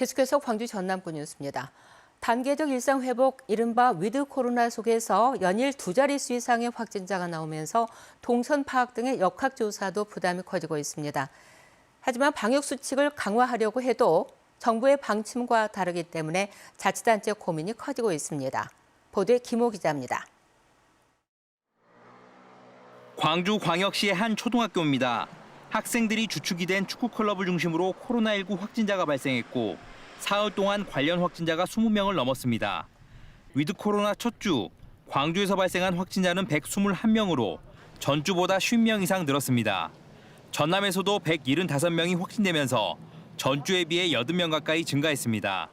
계속해서 광주 전남권 뉴스입니다. 단계적 일상 회복, 이른바 위드 코로나 속에서 연일 두 자릿수 이상의 확진자가 나오면서 동선 파악 등의 역학조사도 부담이 커지고 있습니다. 하지만 방역 수칙을 강화하려고 해도 정부의 방침과 다르기 때문에 자치단체 고민이 커지고 있습니다. 보도에 김호 기자입니다. 광주광역시의 한 초등학교입니다. 학생들이 주축이 된 축구클럽을 중심으로 코로나19 확진자가 발생했고 사흘 동안 관련 확진자가 20명을 넘었습니다. 위드 코로나 첫 주, 광주에서 발생한 확진자는 121명으로 전주보다 50명 이상 늘었습니다. 전남에서도 175명이 확진되면서 전주에 비해 80명 가까이 증가했습니다.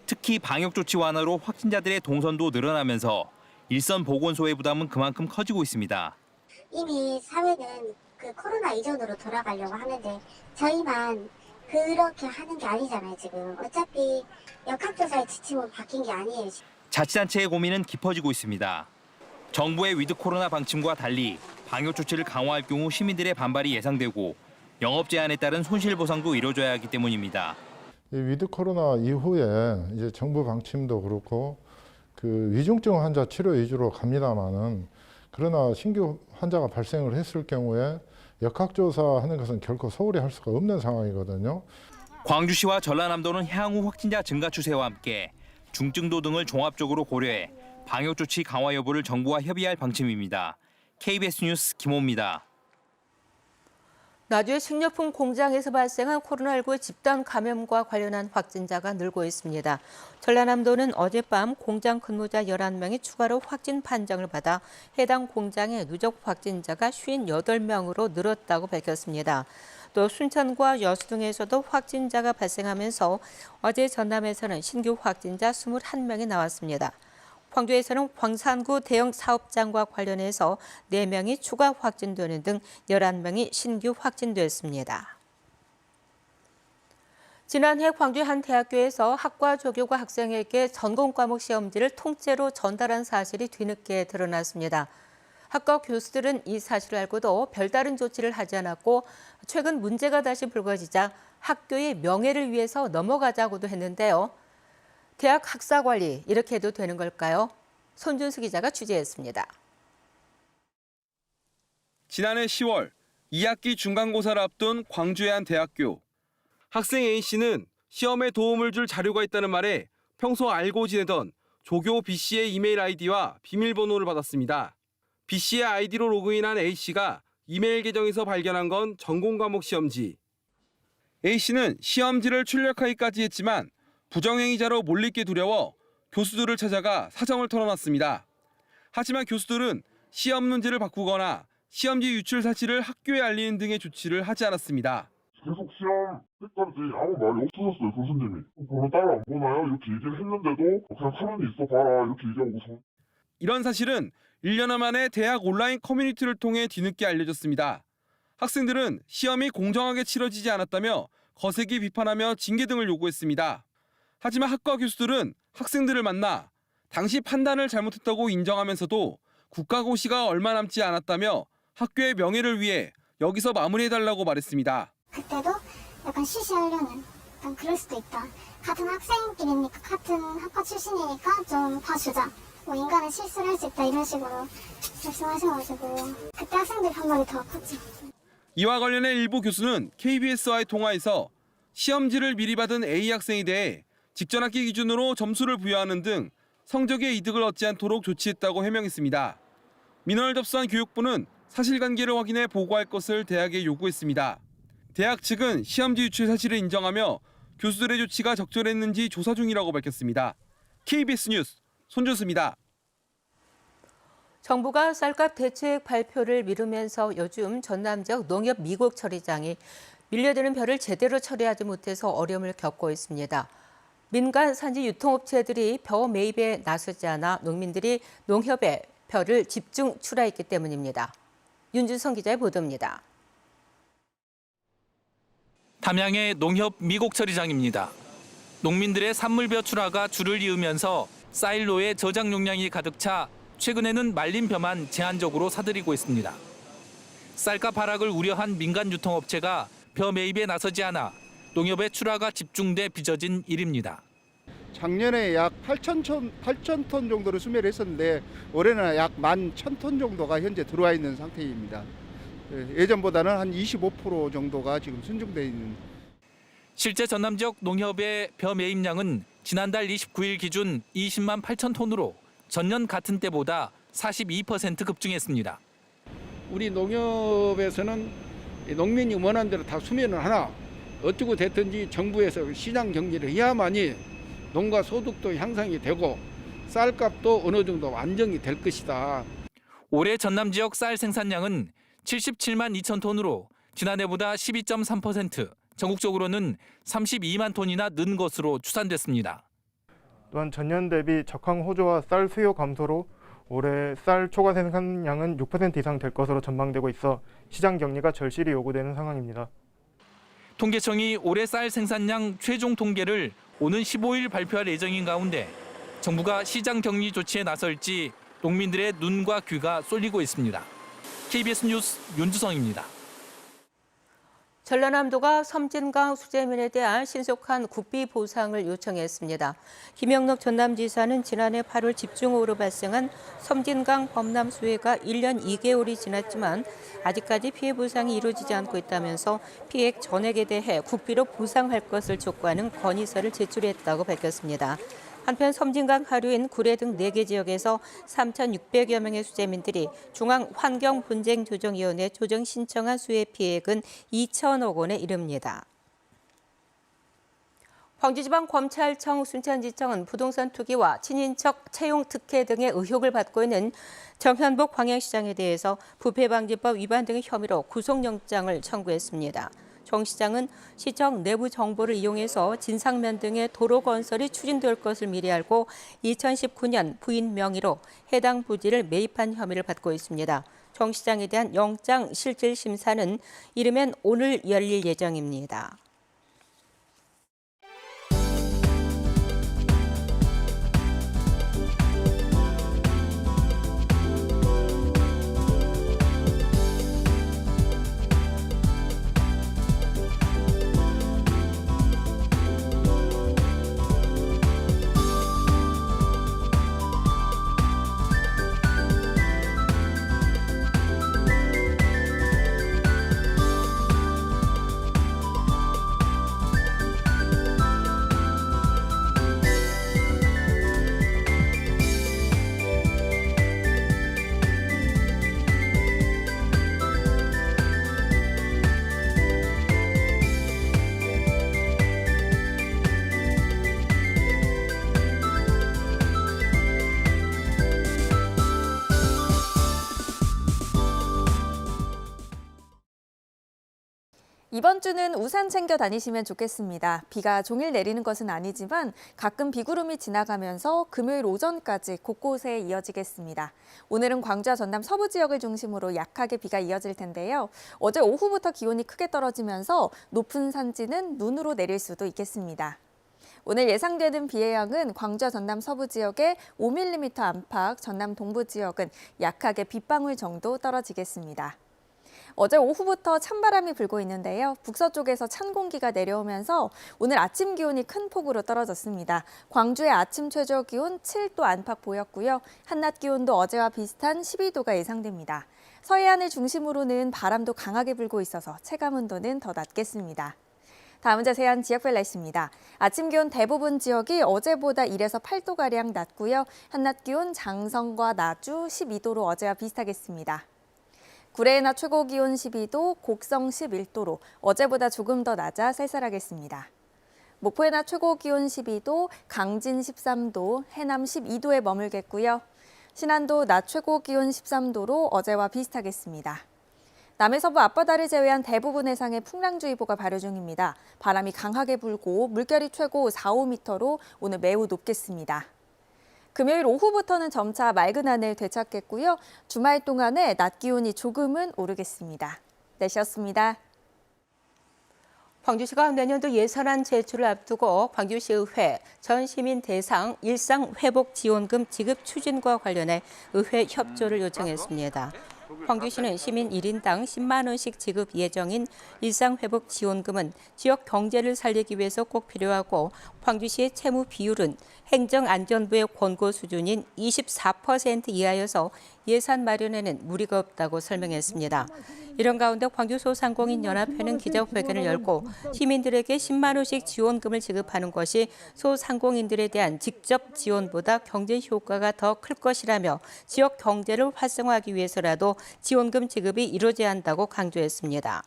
특히 방역조치 완화로 확진자들의 동선도 늘어나면서 일선 보건소의 부담은 그만큼 커지고 있습니다. 이미 사회는 코로나 이전으로 돌아가려고 하는데 저희만 그렇게 하는 게 아니잖아요, 지금. 어차피 역학조사의 지침은 바뀐 게 아니에요. 자치단체의 고민은 깊어지고 있습니다. 정부의 위드 코로나 방침과 달리 방역 조치를 강화할 경우 시민들의 반발이 예상되고 영업 제한에 따른 손실 보상도 이뤄져야 하기 때문입니다. 이 위드 코로나 이후에 이제 정부 방침도 그렇고 위중증 환자 치료 위주로 갑니다만은 그러나 신규 환자가 발생을 했을 경우에 역학조사하는 것은 결코 소홀히 할 수가 없는 상황이거든요. 광주시와 전라남도는 향후 확진자 증가 추세와 함께 중증도 등을 종합적으로 고려해 방역조치 강화 여부를 정부와 협의할 방침입니다. KBS 뉴스 김호입니다. 나주의 식료품 공장에서 발생한 코로나19 집단 감염과 관련한 확진자가 늘고 있습니다. 전라남도는 어젯밤 공장 근무자 11명이 추가로 확진 판정을 받아 해당 공장의 누적 확진자가 58명으로 늘었다고 밝혔습니다. 또 순천과 여수 등에서도 확진자가 발생하면서 어제 전남에서는 신규 확진자 21명이 나왔습니다. 광주에서는 광산구 대형 사업장과 관련해서 4명이 추가 확진되는 등 11명이 신규 확진됐습니다. 지난해 광주 한 대학교에서 학과 조교가 학생에게 전공 과목 시험지를 통째로 전달한 사실이 뒤늦게 드러났습니다. 학과 교수들은 이 사실을 알고도 별다른 조치를 하지 않았고 최근 문제가 다시 불거지자 학교의 명예를 위해서 넘어가자고도 했는데요. 대학 학사 관리 이렇게 해도 되는 걸까요? 손준수 기자가 취재했습니다. 지난해 10월 2학기 중간고사를 앞둔 광주의 한 대학교. 학생 A씨는 시험에 도움을 줄 자료가 있다는 말에 평소 알고 지내던 조교 B씨의 이메일 아이디와 비밀번호를 받았습니다. B씨의 아이디로 로그인한 A씨가 이메일 계정에서 발견한 건 전공 과목 시험지. A씨는 시험지를 출력하기까지 했지만 부정행위자로 몰릴 게 두려워 교수들을 찾아가 사정을 털어놨습니다. 하지만 교수들은 시험 문제를 바꾸거나 시험지 유출 사실을 학교에 알리는 등의 조치를 하지 않았습니다. 계속 시험 때까지 아무 말이 없으셨어요, 교수님이. 번호 따로 안 보나요? 이렇게 얘기를 했는데도 그냥 가만히 있어 봐라 이렇게 얘기하고서. 이런 사실은 1년 만에 대학 온라인 커뮤니티를 통해 뒤늦게 알려졌습니다. 학생들은 시험이 공정하게 치러지지 않았다며 거세게 비판하며 징계 등을 요구했습니다. 하지만 학과 교수들은 학생들을 만나 당시 판단을 잘못했다고 인정하면서도 국가고시가 얼마 남지 않았다며 학교의 명예를 위해 여기서 마무리해달라고 말했습니다. 그때도 약간 쉬쉬하려는 약간 그럴 수도 있다. 같은 학생끼리니까 같은 학과 출신이니까 좀 봐주자. 뭐 인간은 실수를 할 수 있다 이런 식으로 말씀하셔가지고 그때 학생들이 한 말이 더 컸죠. 이와 관련해 일부 교수는 KBS와의 통화에서 시험지를 미리 받은 A 학생에 대해 직전 학기 기준으로 점수를 부여하는 등 성적에 이득을 얻지 않도록 조치했다고 해명했습니다. 민원을 접수한 교육부는 사실관계를 확인해 보고할 것을 대학에 요구했습니다. 대학 측은 시험지 유출 사실을 인정하며 교수들의 조치가 적절했는지 조사 중이라고 밝혔습니다. KBS 뉴스 손준수입니다. 정부가 쌀값 대책 발표를 미루면서 요즘 전남 지역 농협 미국 처리장이 밀려드는 벼를 제대로 처리하지 못해서 어려움을 겪고 있습니다. 민간 산지 유통업체들이 벼 매입에 나서지 않아 농민들이 농협에 벼를 집중 출하했기 때문입니다. 윤준성 기자의 보도입니다. 담양의 농협 미국 처리장입니다. 농민들의 산물벼 출하가 줄을 이으면서 사일로에 저장 용량이 가득 차 최근에는 말린 벼만 제한적으로 사들이고 있습니다. 쌀값 하락을 우려한 민간 유통업체가 벼 매입에 나서지 않아 농협의 출하가 집중돼 빚어진 일입니다. 작년에 약 8천 톤 정도를 수매를 했었는데 올해는 약 11,000톤 정도가 현재 들어와 있는 상태입니다. 예전보다는 한 25% 정도가 지금 순증돼 있는. 실제 전남 지역 농협의 벼 매입량은 지난달 29일 기준 20만 8천 톤으로 전년 같은 때보다 42% 급증했습니다. 우리 농협에서는 농민이 원하는 대로 다 수매는 하나 어쩌고 됐든지 정부에서 시장 경제를 해야만이 농가 소득도 향상이 되고 쌀값도 어느 정도 안정이 될 것이다. 올해 전남 지역 쌀 생산량은 77만 2천 톤으로 지난해보다 12.3%, 전국적으로는 32만 톤이나 는 것으로 추산됐습니다. 또한 전년 대비 적황 호조와 쌀 수요 감소로 올해 쌀 초과 생산량은 6% 이상 될 것으로 전망되고 있어 시장 격리가 절실히 요구되는 상황입니다. 통계청이 올해 쌀 생산량 최종 통계를 오는 15일 발표할 예정인 가운데 정부가 시장 격리 조치에 나설지 농민들의 눈과 귀가 쏠리고 있습니다. KBS 뉴스 윤주성입니다. 전라남도가 섬진강 수재민에 대한 신속한 국비 보상을 요청했습니다. 김영록 전남지사는 지난해 8월 집중호우로 발생한 섬진강 범람 수해가 1년 2개월이 지났지만 아직까지 피해 보상이 이루어지지 않고 있다면서 피해액 전액에 대해 국비로 보상할 것을 촉구하는 건의서를 제출했다고 밝혔습니다. 한편 섬진강 하류인 구례 등 4개 지역에서 3,600여 명의 수재민들이 중앙환경분쟁조정위원회 조정 신청한 수해 피해액은 2천억 원에 이릅니다. 광주지방검찰청 순천지청은 부동산 투기와 친인척 채용 특혜 등의 의혹을 받고 있는 정현복 광양시장에 대해서 부패방지법 위반 등의 혐의로 구속영장을 청구했습니다. 정 시장은 시청 내부 정보를 이용해서 진상면 등의 도로 건설이 추진될 것을 미리 알고 2019년 부인 명의로 해당 부지를 매입한 혐의를 받고 있습니다. 정 시장에 대한 영장 실질 심사는 이르면 오늘 열릴 예정입니다. 이번 주는 우산 챙겨 다니시면 좋겠습니다. 비가 종일 내리는 것은 아니지만 가끔 비구름이 지나가면서 금요일 오전까지 곳곳에 이어지겠습니다. 오늘은 광주와 전남 서부 지역을 중심으로 약하게 비가 이어질 텐데요. 어제 오후부터 기온이 크게 떨어지면서 높은 산지는 눈으로 내릴 수도 있겠습니다. 오늘 예상되는 비의 양은 광주와 전남 서부 지역에 5mm 안팎, 전남 동부 지역은 약하게 빗방울 정도 떨어지겠습니다. 어제 오후부터 찬바람이 불고 있는데요. 북서쪽에서 찬 공기가 내려오면서 오늘 아침 기온이 큰 폭으로 떨어졌습니다. 광주의 아침 최저 기온 7도 안팎 보였고요. 한낮 기온도 어제와 비슷한 12도가 예상됩니다. 서해안을 중심으로는 바람도 강하게 불고 있어서 체감 온도는 더 낮겠습니다. 다음은 자세한 지역별 날씨입니다. 아침 기온 대부분 지역이 어제보다 1에서 8도가량 낮고요. 한낮 기온 장성과 나주 12도로 어제와 비슷하겠습니다. 구례의 낮 최고 기온 12도, 곡성 11도로 어제보다 조금 더 낮아 쌀쌀하겠습니다. 목포의 낮 최고 기온 12도, 강진 13도, 해남 12도에 머물겠고요. 신안도 낮 최고 기온 13도로 어제와 비슷하겠습니다. 남해 서부 앞바다를 제외한 대부분 해상에 풍랑주의보가 발효 중입니다. 바람이 강하게 불고 물결이 최고 4, 5m로 오늘 매우 높겠습니다. 금요일 오후부터는 점차 맑은 하늘 되찾겠고요. 주말 동안에 낮 기온이 조금은 오르겠습니다. 날씨였습니다. 광주시가 내년도 예산안 제출을 앞두고 광주시의회 전 시민 대상 일상회복지원금 지급 추진과 관련해 의회 협조를 요청했습니다. 광주시는 시민 1인당 10만 원씩 지급 예정인 일상회복지원금은 지역 경제를 살리기 위해서 꼭 필요하고 광주시의 채무 비율은 행정안전부의 권고 수준인 24% 이하여서 예산 마련에는 무리가 없다고 설명했습니다. 이런 가운데 광주소상공인연합회는 기자회견을 열고 시민들에게 10만 원씩 지원금을 지급하는 것이 소상공인들에 대한 직접 지원보다 경제 효과가 더 클 것이라며 지역 경제를 활성화하기 위해서라도 지원금 지급이 이루어져야 한다고 강조했습니다.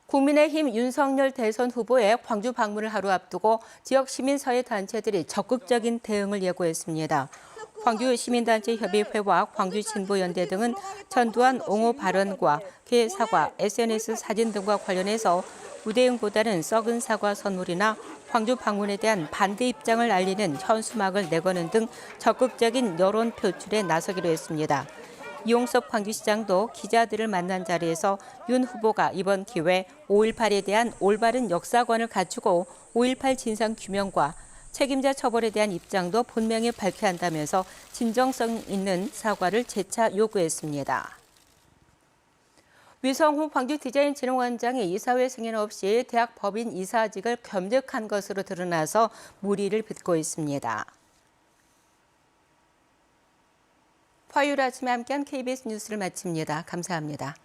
국민의힘 윤석열 대선 후보의 광주 방문을 하루 앞두고 지역 시민사회 단체들이 적극적인 대응을 예고했습니다. 광주 시민단체 협의회와 광주진보연대 등은 전두환 옹호 발언과 개 사과, SNS 사진 등과 관련해서 우대응보다는 썩은 사과 선물이나 광주 방문에 대한 반대 입장을 알리는 현수막을 내거는 등 적극적인 여론 표출에 나서기로 했습니다. 이용섭 광주시장도 기자들을 만난 자리에서 윤 후보가 이번 기회에 5.18에 대한 올바른 역사관을 갖추고 5.18 진상규명과 책임자 처벌에 대한 입장도 분명히 밝혀야 한다면서 진정성 있는 사과를 재차 요구했습니다. 위성호 광주디자인진흥원장이 이사회 승인 없이 대학 법인 이사직을 겸직한 것으로 드러나서 물의를 빚고 있습니다. 화요일 아침에 함께한 KBS 뉴스를 마칩니다. 감사합니다.